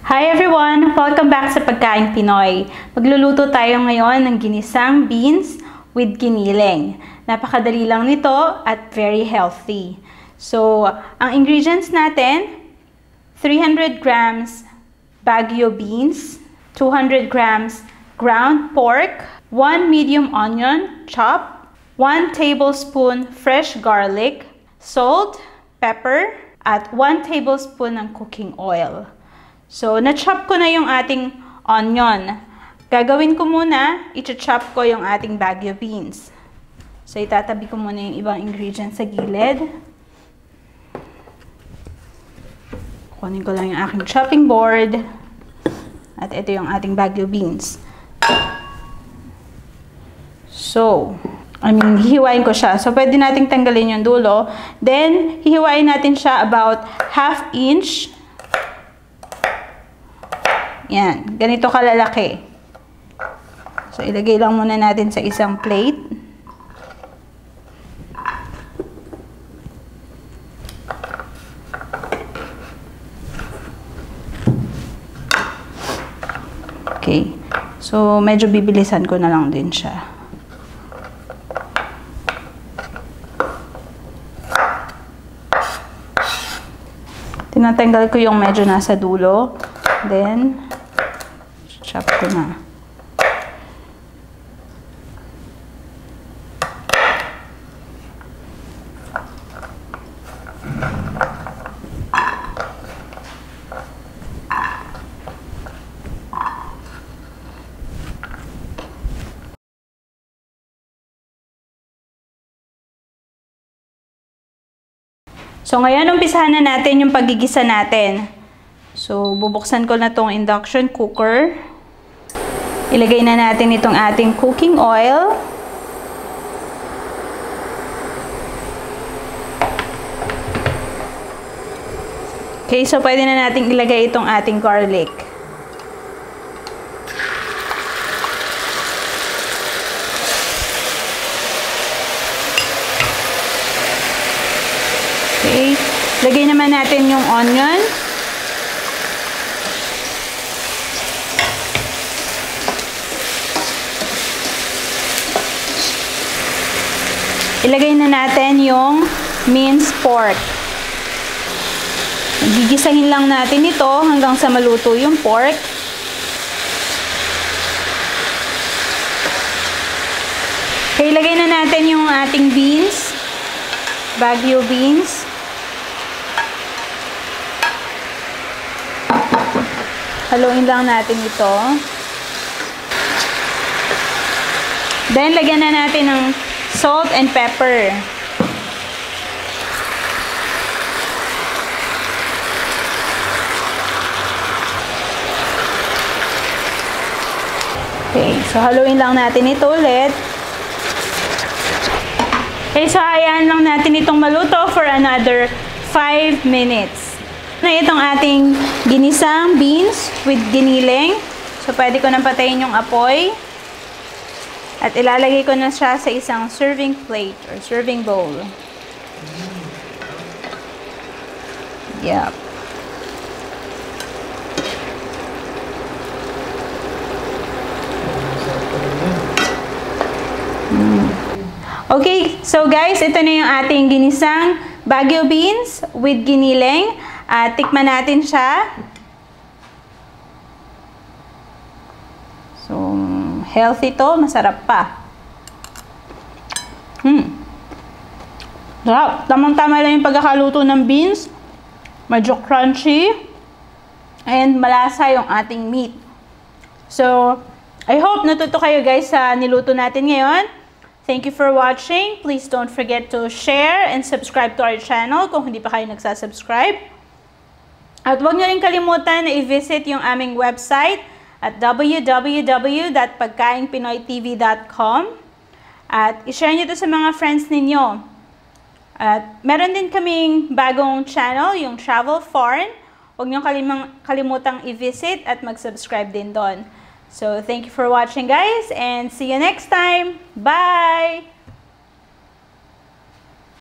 Hi everyone! Welcome back sa Pagkaing Pinoy. Magluluto tayo ngayon ng ginisang beans with giniling. Napakadali lang nito at very healthy. So, ang ingredients natin, 300 grams Baguio beans, 200 grams ground pork, 1 medium onion chopped, 1 tablespoon fresh garlic, salt, pepper, at 1 tablespoon ng cooking oil. So, na-chop ko na yung ating onion. Gagawin ko muna, i-chop ko yung ating Baguio beans. So, itatabi ko muna yung ibang ingredients sa gilid. Kunin ko lang yung aking chopping board. At ito yung ating Baguio beans. So, hihiwain ko siya. So, pwede nating tanggalin yung dulo. Then, hihiwain natin siya about 1/2 inch. Yan, ganito kalalaki. So, ilagay lang muna natin sa isang plate. Okay. So, medyo bibilisan ko na lang din siya. Tinatanggal ko yung medyo nasa dulo. Then, chop ko na. So, ngayon, umpisahan na natin yung paggigisa natin. So, bubuksan ko na tong induction cooker. Ilagay na natin itong ating cooking oil. Okay, so pwede na natin ilagay itong ating garlic. Okay, lagay naman natin yung onion. Ilagay na natin yung minced pork. Gigisahin lang natin ito hanggang sa maluto yung pork. Okay, ilagay na natin yung ating beans. Baguio beans. Haluin lang natin ito. Then, lagyan na natin ng salt and pepper. Okay, so haluin lang natin ito ulit. Okay, so hayaan lang natin itong maluto for another 5 minutes. Na itong ating ginisang beans with giniling. So, pwede ko nang patayin yung apoy. At ilalagay ko na siya sa isang serving plate or serving bowl. Yep. Okay, so guys, ito na yung ating ginisang Baguio beans with giniling. Tikman natin siya. So, healthy to, masarap pa. Sarap. Tamang-tama lang yung pagkakaluto ng beans. Medyo crunchy. And malasa yung ating meat. So, I hope natuto kayo guys sa niluto natin ngayon. Thank you for watching. Please don't forget to share and subscribe to our channel kung hindi pa kayo nagsasubscribe. At huwag nyo rin kalimutan na i-visit yung aming website at www.pagkaingpinoytv.com at i-share nyo ito sa mga friends ninyo. At meron din kaming bagong channel, yung Travel Foreign. Huwag nyo kalimutang i-visit at mag-subscribe din doon. So, thank you for watching guys and see you next time. Bye!